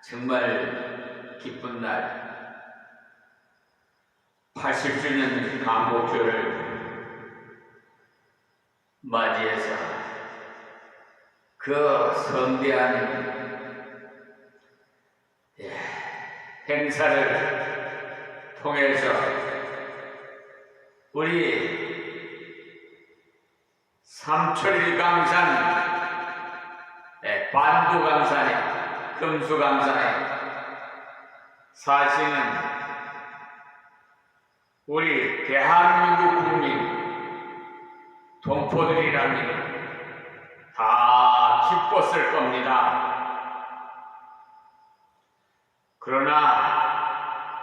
정말 기쁜 날, 80주년 강복절을 맞이해서 그 성대한 행사를 통해서 우리 삼천리강산, 반도강산에, 금수강산에 사시는 우리 대한민국 국민 동포들이라면 다 기뻤을 겁니다. 그러나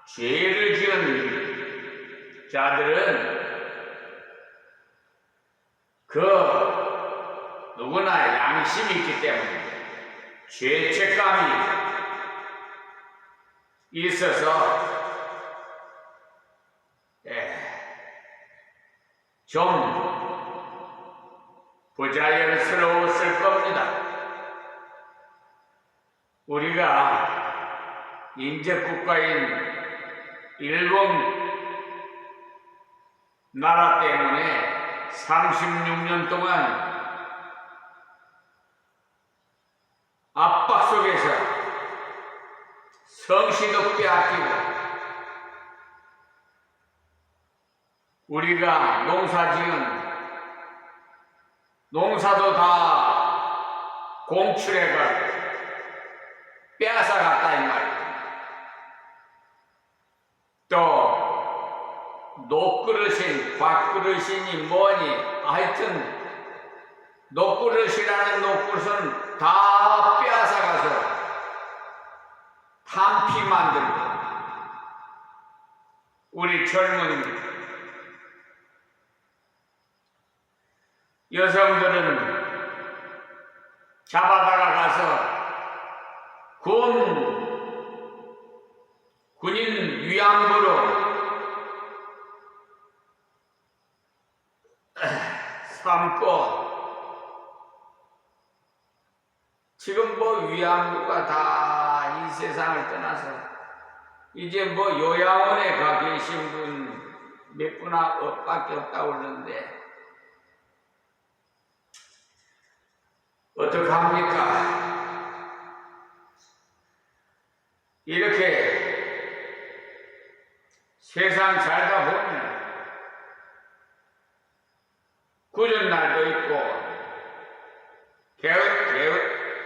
죄를 지은 자들은 누구나 양심이 있기 때문에 죄책감이 있어서 좀 부자연스러웠을 겁니다. 우리가 인접국가인 일본 나라 때문에 36년 동안 압박 속에서 성씨도 빼앗기고 우리가 농사지은 농사도 다 공출해가지고 빼앗아갔다 이 말이야. 또 녹그릇인 밥그릇이니 뭐니 하여튼 녹그릇이라는 녹그릇은 다 빼앗아가서 탄피 만들고 우리 젊은 여성들은 잡아다가 가서 군인 위안부로 삼고 지금 위안부가 다 이 세상을 떠나서 이제 요양원에 가 계신 분 몇 분밖에 없다고 그러는데 어떡합니까? 이렇게 세상 살다 보면 굳은 날도 있고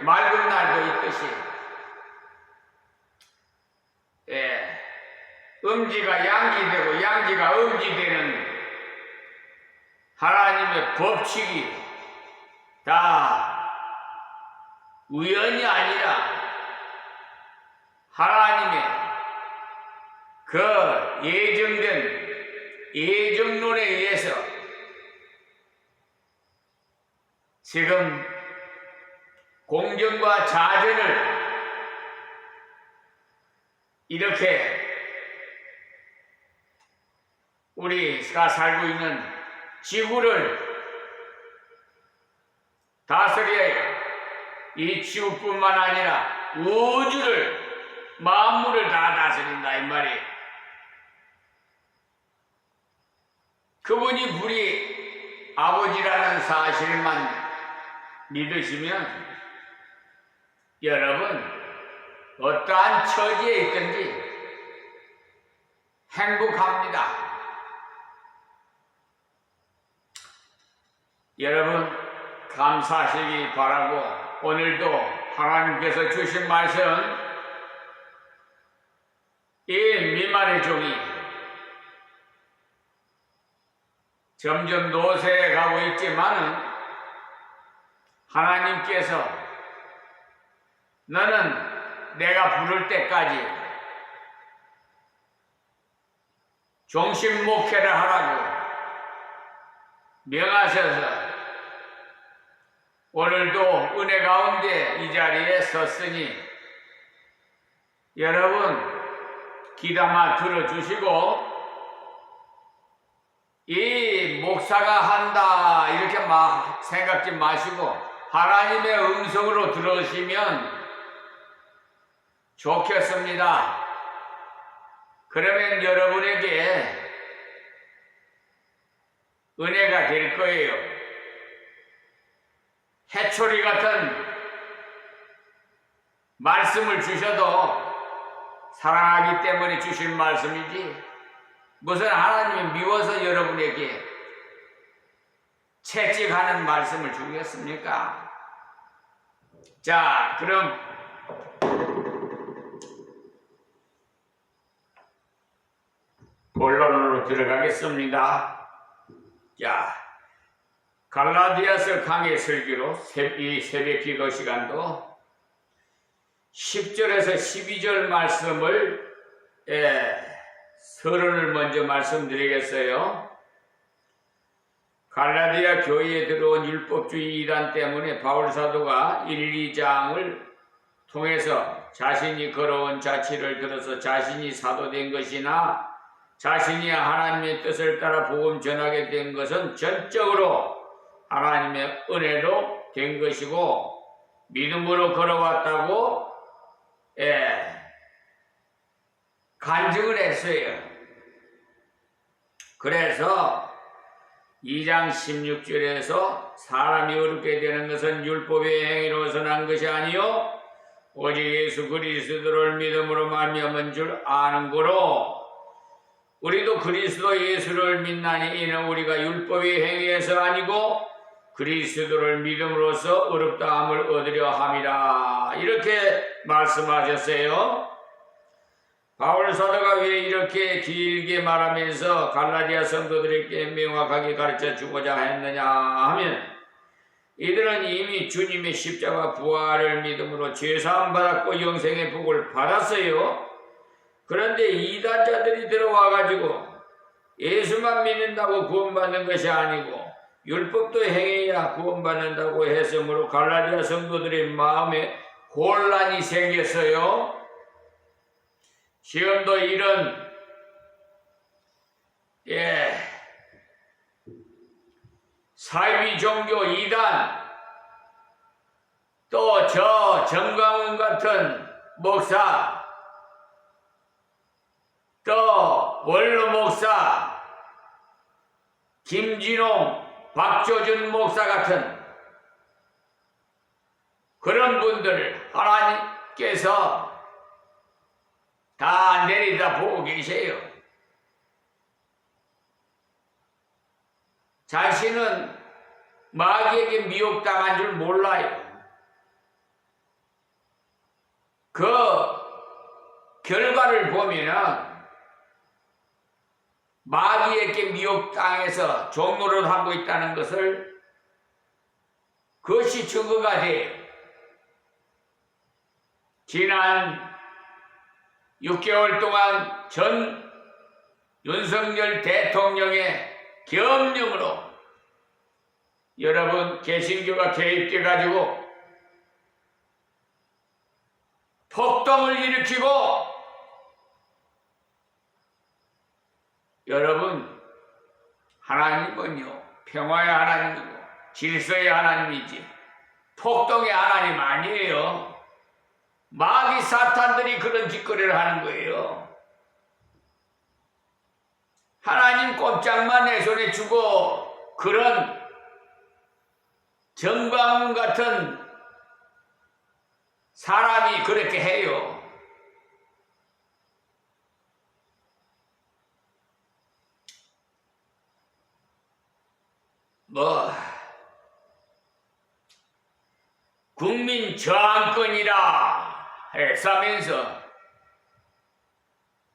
맑은 날도 있듯이 음지가 양지되고 양지가 음지되는 하나님의 법칙이 다 우연이 아니라 하나님의 그 예정된 예정론에 의해서 지금 공정과 자제를 이렇게 우리가 살고 있는 지구를 다스려야 이 지구뿐만 아니라 우주를 만물을 다 다스린다 이 말이에요. 그분이 우리 아버지라는 사실만 믿으시면 여러분 어떠한 처지에 있든지 행복합니다. 여러분 감사하시기 바라고 오늘도 하나님께서 주신 말씀 이 미만의 종이 점점 노쇠해 가고 있지만 하나님께서 너는 내가 부를 때까지 종신 목회를 하라고 명하셔서 오늘도 은혜 가운데 이 자리에 섰으니 여러분 귀담아 들어주시고 이 목사가 한다 이렇게 생각지 마시고 하나님의 음성으로 들으시면 좋겠습니다. 그러면 여러분에게 은혜가 될 거예요. 해초리 같은 말씀을 주셔도 사랑하기 때문에 주신 말씀이지, 무슨 하나님이 미워서 여러분에게 채찍하는 말씀을 주겠습니까? 자, 그럼 본론으로 들어가겠습니다. 자, 갈라디아서 강의 설교로 이 새벽 기도 시간도 10절에서 12절 말씀을 서론을 먼저 말씀드리겠어요. 갈라디아 교회에 들어온 율법주의 이단 때문에 바울 사도가 1, 2장을 통해서 자신이 걸어온 자취를 들어서 자신이 사도된 것이나 자신이 하나님의 뜻을 따라 복음 전하게 된 것은 전적으로 하나님의 은혜로 된 것이고 믿음으로 걸어왔다고 간증을 했어요. 그래서 2장 16절에서 사람이 어렵게 되는 것은 율법의 행위로서 난 것이 아니요 오직 예수 그리스도를 믿음으로 말미암은 줄 아는 거로 우리도 그리스도 예수를 믿나니 이는 우리가 율법의 행위에서 아니고 그리스도를 믿음으로써 어렵다함을 얻으려 함이라, 이렇게 말씀하셨어요. 바울 사도가 왜 이렇게 길게 말하면서 갈라디아 성도들에게 명확하게 가르쳐 주고자 했느냐 하면, 이들은 이미 주님의 십자가 부활을 믿음으로 죄사함 받았고 영생의 복을 받았어요. 그런데 이단자들이 들어와가지고 예수만 믿는다고 구원받는 것이 아니고 율법도 행해야 구원받는다고 했으므로 갈라디아 성도들의 마음에 혼란이 생겼어요. 지금도 이런 사이비 종교 이단, 또 저 정광훈 같은 목사, 또 원로 목사, 김진홍, 박조준 목사 같은 그런 분들 하나님께서 다 내리다 보고 계세요. 자신은 마귀에게 미혹당한 줄 몰라요. 그 결과를 보면은 마귀에게 미혹당해서 종노릇 하고 있다는 것을, 그것이 증거가 돼요. 지난 6개월 동안 전 윤석열 대통령의 계엄령으로 여러분 개신교가 개입돼 가지고 폭동을 일으키고, 여러분 하나님은요 평화의 하나님이고 질서의 하나님이지 폭동의 하나님 아니에요. 마귀 사탄들이 그런 짓거리를 하는 거예요. 하나님 꼼짝만 내 손에 주고 그런 정광훈 같은 사람이 그렇게 해요. 국민 저항권이라 했으면서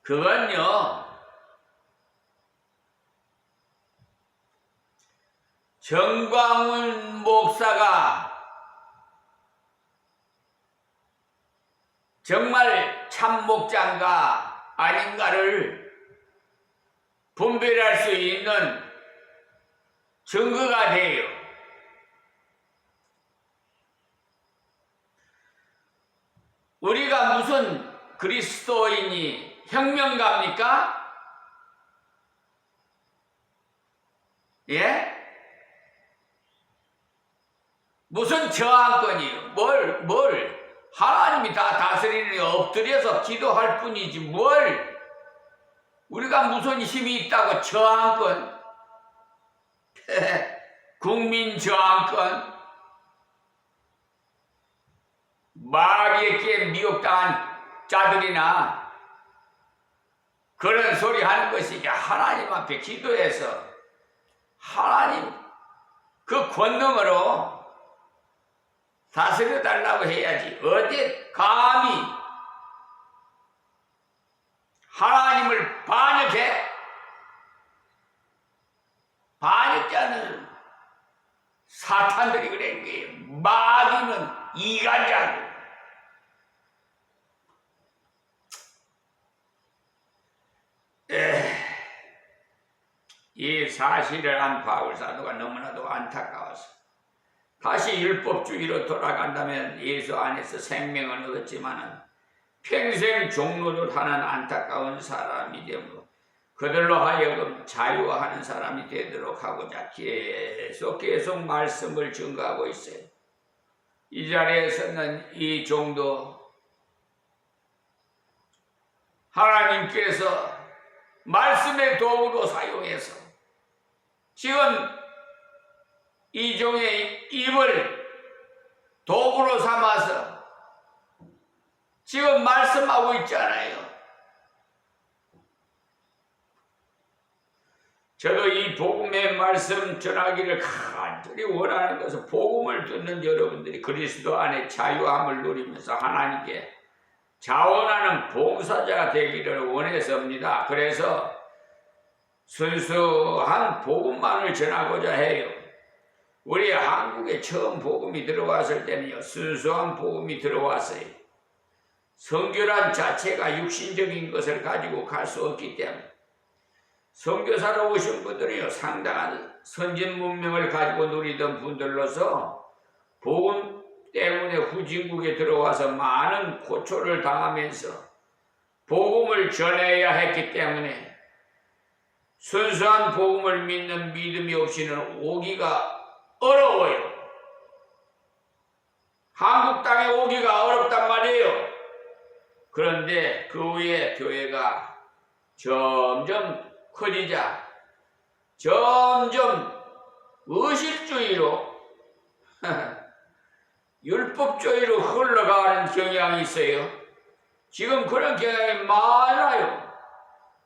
그건요 정광훈 목사가 정말 참 목자인가 아닌가를 분별할 수 있는 증거가 돼요. 우리가 무슨 그리스도인이 혁명가입니까? 예? 무슨 저항권이요? 뭘? 하나님이 다 다스리니 엎드려서 기도할 뿐이지 뭘 우리가 무슨 힘이 있다고 저항권 국민 저항권 마귀에게 미혹당한 자들이나 그런 소리 하는 것이 하나님 앞에 기도해서 하나님 그 권능으로 다스려 달라고 해야지 어디 감히 하나님을 반역해? 반역자는 사탄들이 그런 거예요. 마귀는 이간자고. 이 사실을 한 바울 사도가 너무나도 안타까워서 다시 율법주의로 돌아간다면 예수 안에서 생명을 얻었지만 평생 종노릇하는 안타까운 사람이 되므로 그들로 하여금 자유하는 사람이 되도록 하고자 계속 말씀을 증거하고 있어요. 이 자리에서는 이 정도 하나님께서 말씀의 도구로 사용해서 지금 이종의 입을 도구로 삼아서 지금 말씀하고 있잖아요. 저도 이 복음의 말씀 전하기를 간절히 원하는 것은 복음을 듣는 여러분들이 그리스도 안에 자유함을 누리면서 하나님께 자원하는 봉사자가 되기를 원해서입니다. 그래서 순수한 복음만을 전하고자 해요. 우리 한국에 처음 복음이 들어왔을 때는요, 순수한 복음이 들어왔어요. 선교란 자체가 육신적인 것을 가지고 갈 수 없기 때문에 선교사로 오신 분들이요, 상당한 선진 문명을 가지고 누리던 분들로서 복음 때문에 후진국에 들어와서 많은 고초를 당하면서 복음을 전해야 했기 때문에 순수한 복음을 믿는 믿음이 없이는 오기가 어려워요. 한국 땅에 오기가 어렵단 말이에요. 그런데 그 후에 교회가 점점 커지자 점점 의식주의로 율법주의로 흘러가는 경향이 있어요. 지금 그런 경향이 많아요.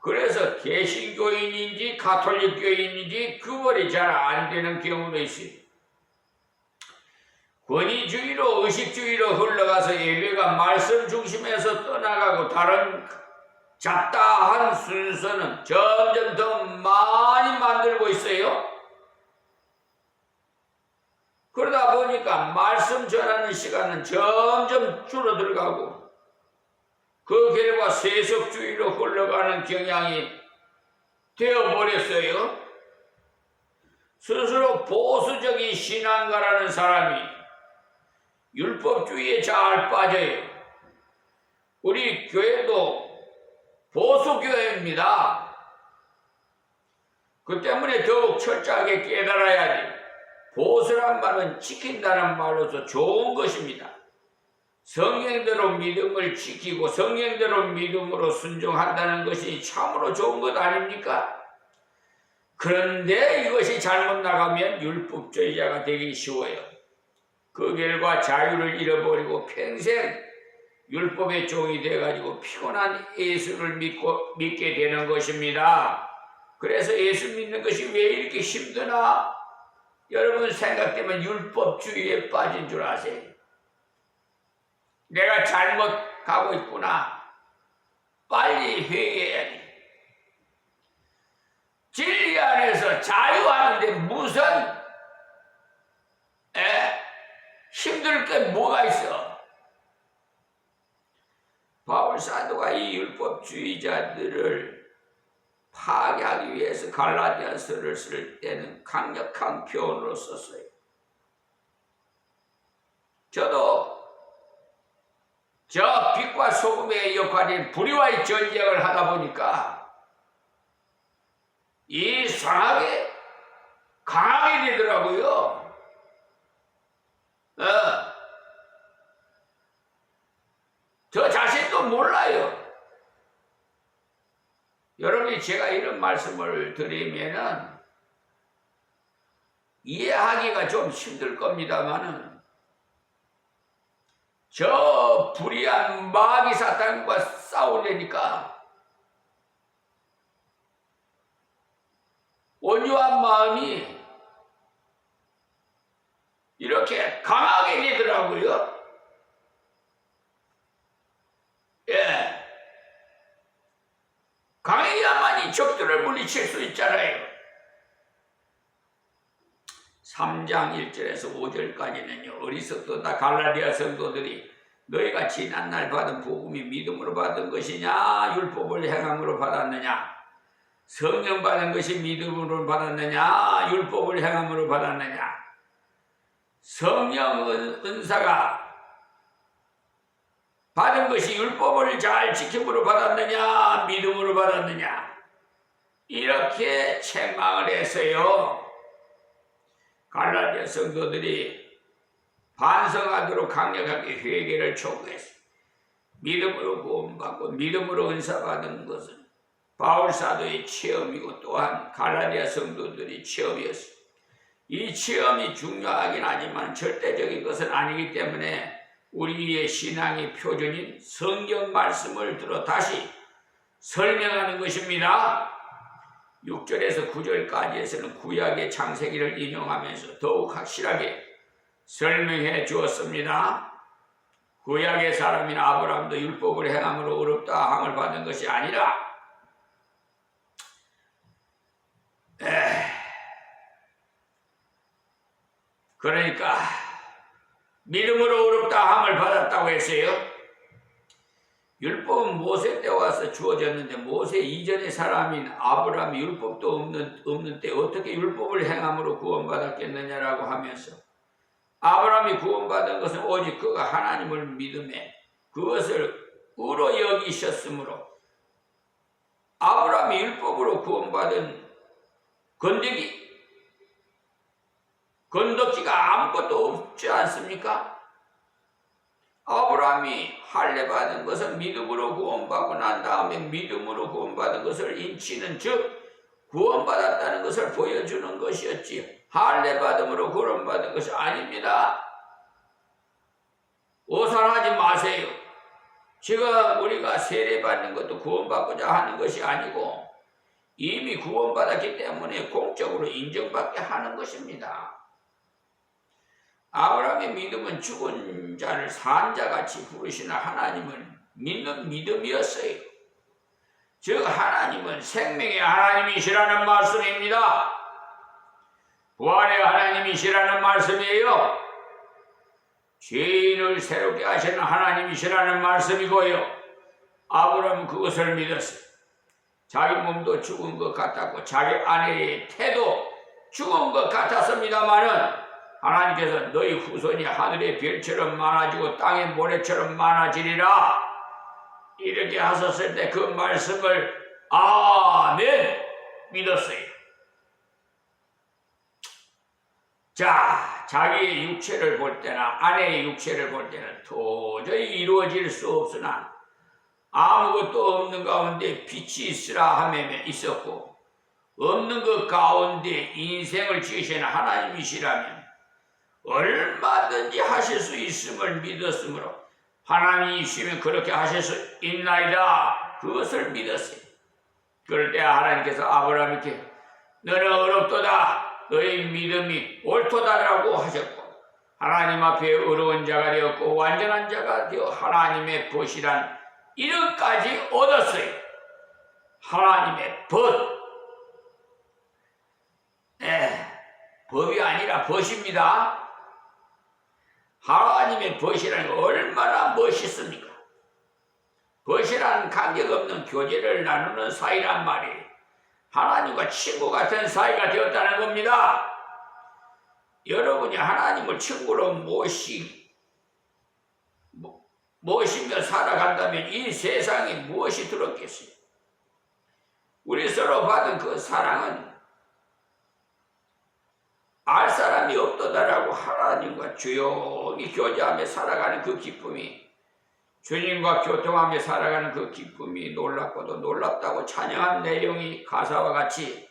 그래서 개신교인인지 가톨릭교인인지 구분이 잘 안 되는 경우도 있어요. 권위주의로 의식주의로 흘러가서 예배가 말씀 중심에서 떠나가고 다른 잡다한 순서는 점점 더 많이 만들고 있어요. 그러다 보니까 말씀 전하는 시간은 점점 줄어들어가고 그 결과 세속주의로 흘러가는 경향이 되어버렸어요. 스스로 보수적인 신앙가라는 사람이 율법주의에 잘 빠져요. 우리 교회도 보수교회입니다. 그 때문에 더욱 철저하게 깨달아야 돼. 보수란 말은 지킨다는 말로서 좋은 것입니다. 성경대로 믿음을 지키고 성경대로 믿음으로 순종한다는 것이 참으로 좋은 것 아닙니까? 그런데 이것이 잘못 나가면 율법주의자가 되기 쉬워요. 그 결과 자유를 잃어버리고 평생 율법의 종이 돼가지고 피곤한 예수를 믿게 되는 것입니다. 그래서 예수 믿는 것이 왜 이렇게 힘드나? 여러분 생각되면 율법주의에 빠진 줄 아세요? 내가 잘못 가고 있구나. 빨리 회개해야 돼. 진리 안에서 자유하는데 무슨 힘들 게 뭐가 있어? 바울 사도가 이 율법주의자들을 파괴하기 위해서 갈라디아서를 쓸 때는 강력한 표현으로 썼어요. 저도 저 빛과 소금의 역할인 불의와의 전쟁을 하다 보니까 이상하게 강하게 되더라고요. 저 자신도 몰라요. 여러분이 제가 이런 말씀을 드리면은 이해하기가 좀 힘들 겁니다만은 저 불의한 마귀 사탄과 싸우려니까 온유한 마음이 이렇게 강하게 되더라고요. 예. 강해야만이 적들을 물리칠 수 있잖아요. 3장 1절에서 5절까지는요. 어리석도다 갈라디아 성도들이 너희가 지난날 받은 복음이 믿음으로 받은 것이냐 율법을 행함으로 받았느냐, 성령 받은 것이 믿음으로 받았느냐 율법을 행함으로 받았느냐, 성령 은사가 받은 것이 율법을 잘 지킴으로 받았느냐 믿음으로 받았느냐, 이렇게 책망을 해서요 갈라디아 성도들이 반성하도록 강력하게 회개를 촉구했어요. 믿음으로 구원받고 믿음으로 은사받은 것은 바울 사도의 체험이고 또한 갈라디아 성도들의 체험이었어요. 이 체험이 중요하긴 하지만 절대적인 것은 아니기 때문에 우리의 신앙의 표준인 성경 말씀을 들어 다시 설명하는 것입니다. 6절에서 9절까지에서는 구약의 창세기를 인용하면서 더욱 확실하게 설명해 주었습니다. 구약의 사람인 아브라함도 율법을 행함으로 의롭다 함을 받은 것이 아니라 그러니까 믿음으로 의롭다 함을 받았다고 했어요. 율법은 모세 때 와서 주어졌는데 모세 이전의 사람인 아브라함이 율법도 없는 때 어떻게 율법을 행함으로 구원받았겠느냐라고 하면서 아브라함이 구원받은 것은 오직 그가 하나님을 믿음에 그것을 의로 여기셨으므로 아브라함이 율법으로 구원받은 건더기가 아무것도 없지 않습니까? 아브라함이 할례 받은 것은 믿음으로 구원받고 난 다음에 믿음으로 구원받은 것을 인치는 즉 구원받았다는 것을 보여주는 것이었지 할례 받음으로 구원받은 것이 아닙니다. 오산하지 마세요. 지금 우리가 세례 받는 것도 구원받고자 하는 것이 아니고 이미 구원받았기 때문에 공적으로 인정받게 하는 것입니다. 아브라함의 믿음은 죽은 자를 산 자같이 부르시는 하나님을 믿는 믿음이었어요. 즉 하나님은 생명의 하나님이시라는 말씀입니다. 부활의 하나님이시라는 말씀이에요. 죄인을 새롭게 하시는 하나님이시라는 말씀이고요. 아브라함은 그것을 믿었어요. 자기 몸도 죽은 것 같았고 자기 아내의 태도 죽은 것 같았습니다마는 하나님께서 너희 후손이 하늘의 별처럼 많아지고 땅의 모래처럼 많아지리라 이렇게 하셨을 때 그 말씀을 아멘 믿었어요. 자, 자기의 육체를 볼 때나 아내의 육체를 볼 때는 도저히 이루어질 수 없으나 아무것도 없는 가운데 빛이 있으라 하매 있었고 없는 것 가운데 인생을 지으시는 하나님이시라면 얼마든지 하실 수 있음을 믿었으므로 하나님이시면 그렇게 하실 수 있나이다 그것을 믿었어요. 그럴 때 하나님께서 아브라함에게 너는 어렵도다 너의 믿음이 옳도다라고 하셨고 하나님 앞에 어려운 자가 되었고 완전한 자가 되어 하나님의 벗이란 이름까지 얻었어요. 하나님의 벗 법이 아니라 벗입니다. 하나님의 벗이라는 게 얼마나 멋있습니까? 벗이라는 관계없는 교제를 나누는 사이란 말이에요. 하나님과 친구 같은 사이가 되었다는 겁니다. 여러분이 하나님을 친구로 모시며 살아간다면 이 세상에 무엇이 들었겠어요? 우리 서로 받은 그 사랑은 알 사람이 없도다라고 하나님과 조용히 교제하며 살아가는 그 기쁨이 주님과 교통하며 살아가는 그 기쁨이 놀랍고도 놀랍다고 찬양한 내용이 가사와 같이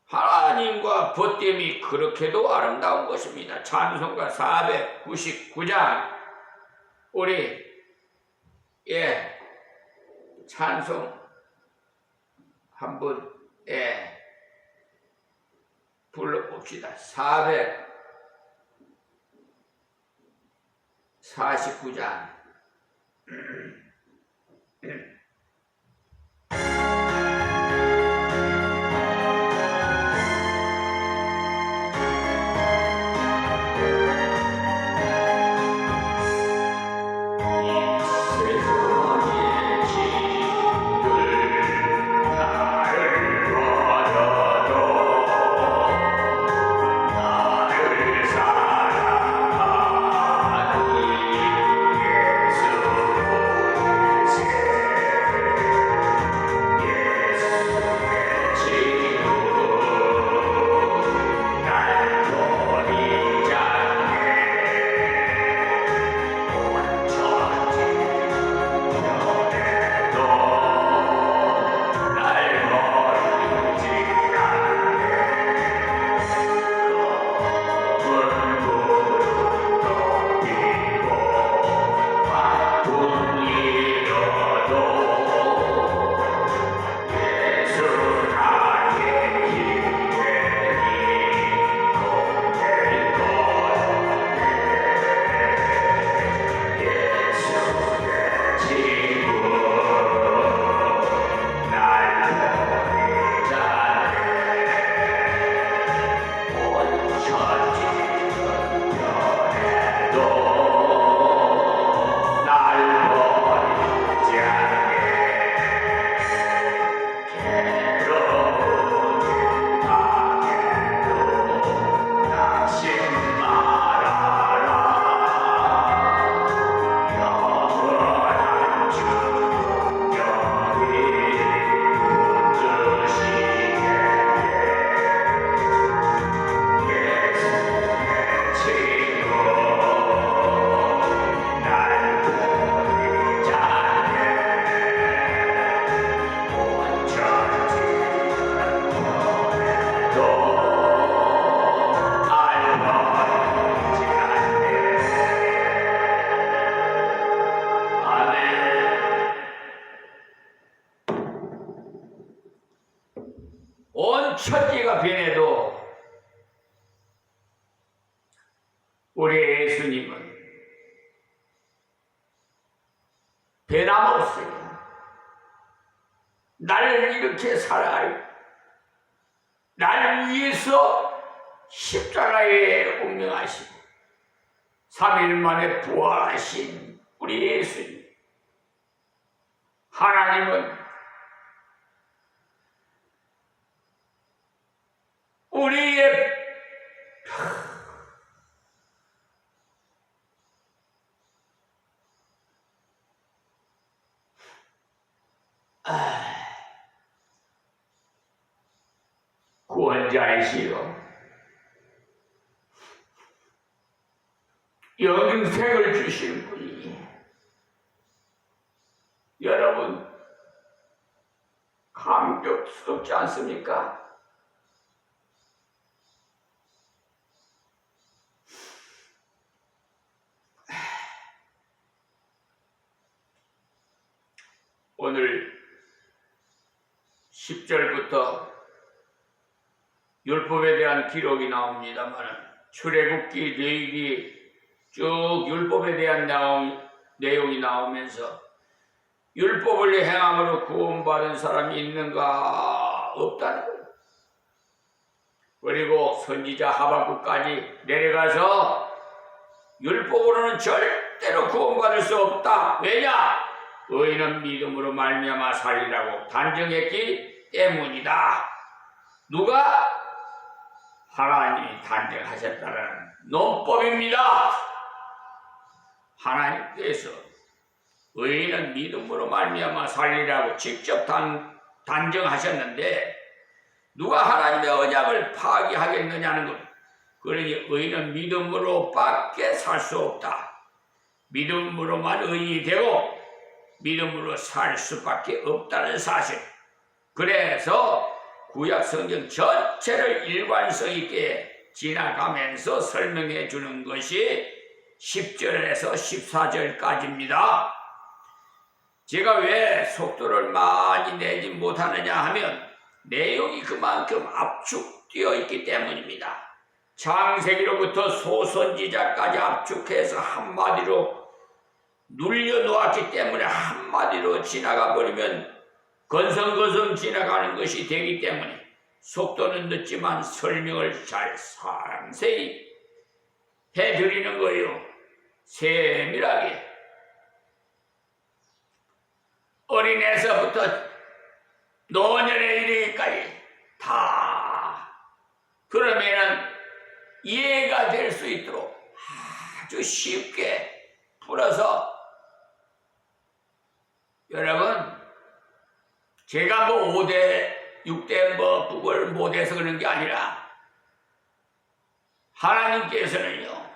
하나님과 보탬이 그렇게도 아름다운 것입니다. 찬송가 499장 우리 찬송 한번 불러봅시다. 449장 온 천지가 변해도 우리 예수님은 변함없어요. 나를 이렇게 살아갈, 나를 위해서 십자가에 운명하시고 3일 만에 부활하신 우리 예수님. 하나님은 우리의 구원자이시요 영생을 주시는 분이 여러분 감격스럽지 않습니까? 오늘 10절부터 율법에 대한 기록이 나옵니다만 출애굽기, 레위기 쭉 율법에 대한 내용이 나오면서 율법을 행함으로 구원받은 사람이 있는가 없다는 거예요. 그리고 선지자 하박국까지 내려가서 율법으로는 절대로 구원받을 수 없다. 왜냐? 의인은 믿음으로 말미암아 살리라고 단정했기 때문이다. 누가? 하나님이 단정하셨다는 논법입니다. 하나님께서 의인은 믿음으로 말미암아 살리라고 직접 단정하셨는데 누가 하나님의 언약을 파기하겠느냐는 것. 그러니 의인은 믿음으로 밖에 살 수 없다. 믿음으로만 의인이 되고 믿음으로 살 수밖에 없다는 사실. 그래서 구약 성경 전체를 일관성 있게 지나가면서 설명해 주는 것이 10절에서 14절까지입니다. 제가 왜 속도를 많이 내지 못하느냐 하면 내용이 그만큼 압축되어 있기 때문입니다. 창세기로부터 소선지자까지 압축해서 한마디로 눌려놓았기 때문에 한마디로 지나가 버리면 건성건성 지나가는 것이 되기 때문에 속도는 늦지만 설명을 잘 상세히 해드리는 거예요. 세밀하게. 어린애서부터 노년에 이르기까지 다. 그러면은 이해가 될 수 있도록 아주 쉽게 풀어서 여러분, 제가 뭐 5대 6대 뭐 북을 못해서 그런 게 아니라 하나님께서는요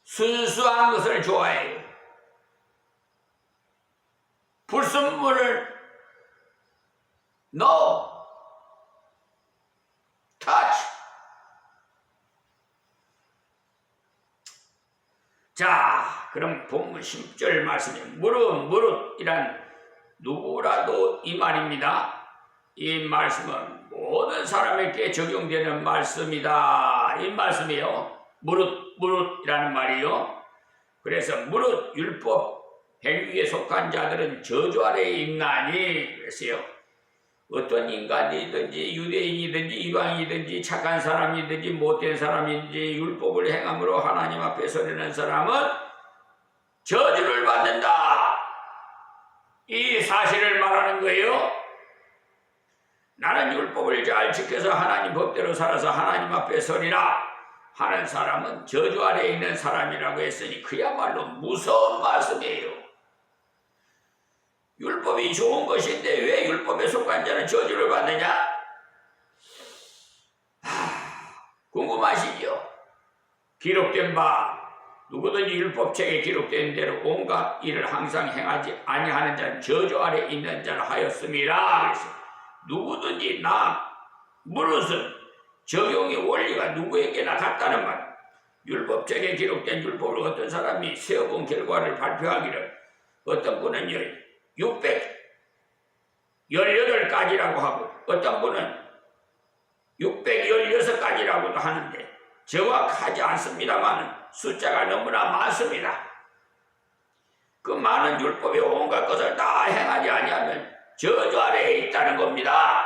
순수한 것을 좋아해요. 불순물을 No touch. 자, 그럼 본문 10절 말씀에 무릇이란 누구라도 이 말입니다. 이 말씀은 모든 사람에게 적용되는 말씀이다. 이 말씀이에요. 무릇이라는 말이요. 그래서 무릇 율법 행위에 속한 자들은 저주 아래에 있나니 그랬어요. 어떤 인간이든지 유대인이든지 이방인이든지 착한 사람이든지 못된 사람인지 율법을 행함으로 하나님 앞에 서리는 사람은 저주를 받는다. 이 사실을 말하는 거예요. 나는 율법을 잘 지켜서 하나님 법대로 살아서 하나님 앞에 서리라 하는 사람은 저주 아래에 있는 사람이라고 했으니 그야말로 무서운 말씀이에요. 율법이 좋은 것인데 왜 율법에 속한 자는 저주를 받느냐? 궁금하시죠? 기록된 바 누구든지 율법책에 기록된 대로 온갖 일을 항상 행하지 아니하는 자는 저주 아래 있는 자라 하였음이라. 그래서 누구든지 무릇은 적용의 원리가 누구에게나 같다는 말. 율법책에 기록된 율법을 어떤 사람이 세어본 결과를 발표하기를 어떤 분은 618가지라고 하고 어떤 분은 616가지라고도 하는데 정확하지 않습니다만 숫자가 너무나 많습니다. 그 많은 율법의 온갖 것을 다 행하지 아니하면 저주 아래에 있다는 겁니다.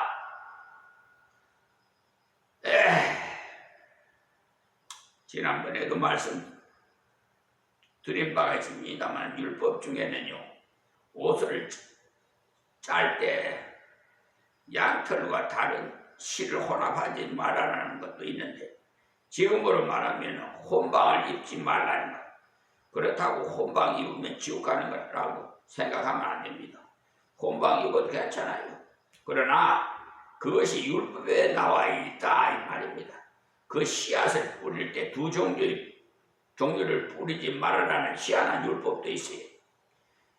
지난번에도 말씀 드린 바가 있습니다만 율법 중에는요 옷을 짤 때 양털과 다른 실을 혼합하지 말라는 것도 있는데 지금으로 말하면 혼방을 입지 말라는 것. 그렇다고 혼방 입으면 지옥 가는 거라고 생각하면 안 됩니다. 혼방 입어도 괜찮아요. 그러나 그것이 율법에 나와 있다 이 말입니다. 그 씨앗을 뿌릴 때 두 종류를 뿌리지 말아라는 희한한 율법도 있어요.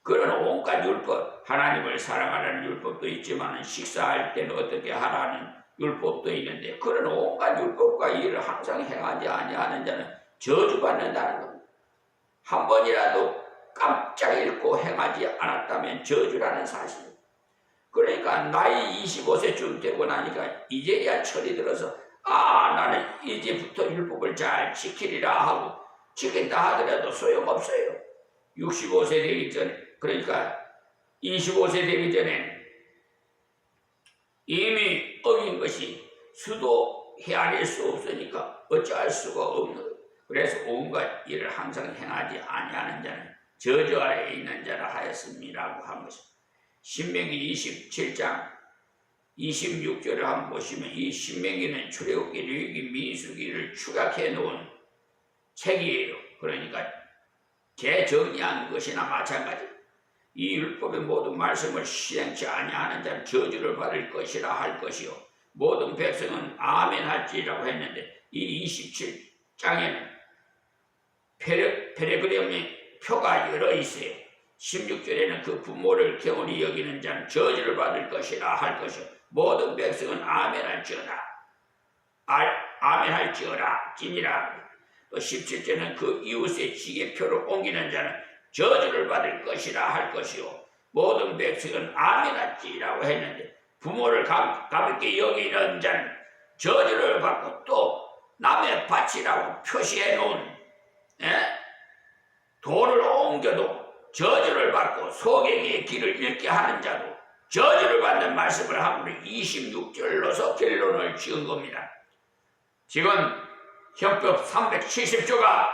그런 온갖 율법, 하나님을 사랑하라는 율법도 있지만 식사할 때는 어떻게 하라는 율법도 있는데 그런 온갖 율법과 일을 항상 행하지 아니하는 자는 저주받는다는 겁니다. 한 번이라도 깜짝 잊고 행하지 않았다면 저주라는 사실. 그러니까 나이 25세쯤 되고 나니까 이제야 철이 들어서 나는 이제부터 율법을 잘 지키리라 하고 지킨다 하더라도 소용없어요. 65세 되기 전에 그러니까 25세 되기 전에 이미 어긴 것이 수도 헤아릴 수 없으니까 어찌할 수가 없는 거예요. 그래서 온갖 일을 항상 행하지 아니하는 자는 저주 아래에 있는 자라 하였음이라고 한 것입니다. 신명기 27장 26절을 한번 보시면 이 신명기는 출애굽기, 레위기, 민수기를 축약해 놓은 책이에요. 그러니까 재정리한 것이나 마찬가지. 이 율법의 모든 말씀을 시행치 아니하는 자는 저주를 받을 것이라 할 것이요 모든 백성은 아멘 할지라고 했는데 이 27장에는 페레그림의 표가 여러 있어요. 16절에는 그 부모를 경홀히 여기는 자는 저주를 받을 것이라 할 것이요 모든 백성은 아멘할지어다. 아멘할지어라 찐이라. 또 17절에는 그 이웃의 지게표를 옮기는 자는 저주를 받을 것이라 할 것이요 모든 백성은 아멘할지라고 했는데 부모를 가볍게 여기는 자는 저주를 받고 또 남의 밭이라고 표시해 놓은 돌을 옮겨도 저주를 받고 소경의 길을 잃게 하는 자도 저주를 받는 말씀을 하고 26절로서 결론을 지은 겁니다. 지금 형법 370조가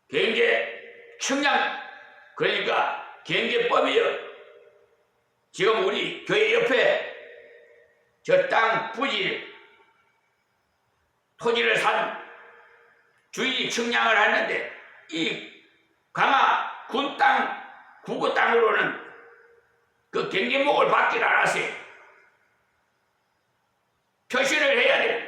경제 측량 그러니까 경제법이요. 지금 우리 교회 옆에 저 땅 부지 토지를 산 주인이 측량을 하는데 이 강화 군 땅, 국어 땅으로는 그 경계목을 받질 않았어요. 표시를 해야 돼.